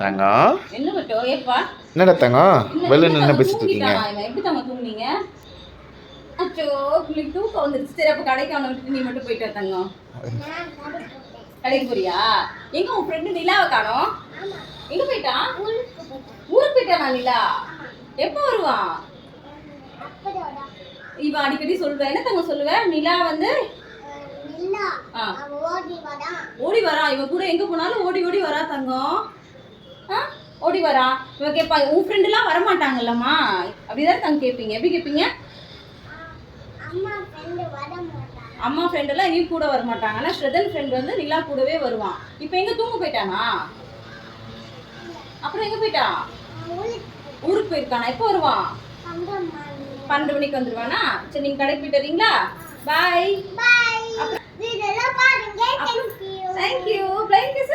தங்கம் என்ன பட்டோ ஏப்பா என்னடா தங்கம் வெளில நின்று பேசிட்டு இருக்கீங்க? எப்படி தங்க தூங்குனீங்க? அச்சோ உங்களுக்கு தூக்கம் வந்துருச்சு. சரி அப்ப கடைக்கு அவனை விட்டு நீ மட்டும் போயிட்டு வா தங்கம். கடைக்கு போறியா? எங்க உன் ஃப்ரெண்டு நிலாவை காணோம்? எங்க போயிட்டான்? ஊருக்கு போயிட்டானா நிலா? எப்போ வருவான்? இவன் அடிக்கடி சொல்லுவேன். என்ன தங்க சொல்லுவேன்? நிலா வந்து ஓடி வரா. இவன் கூட எங்க போனாலும் ஓடி ஓடி வரா தங்கம். ஓடி வரா. இவன் கேட்பா உன் ஃப்ரெண்ட் எல்லாம் வரமாட்டாங்கல்லம்மா அப்படிதான் தங்க கேட்பீங்க. எப்படி கேட்பீங்க? அம்மா ஃப்ரெண்ட் எல்லாம் இவன் கூட வரமாட்டாங்க. ஆனா ஸ்ரதன் ஃப்ரெண்ட் வந்து நிலா கூடவே வருவான். இப்போ எங்க தூங்க போயிட்டானா? அப்புறம் எங்க போயிட்டான்? ஊருக்கு போயிருக்கானா? எப்போ வருவான்? 12 மணிக்கு வந்துருவானா? சரி நீங்க கடைக்கு போயிட்டு வரீங்களா? பாய். Thank you. Flying kiss.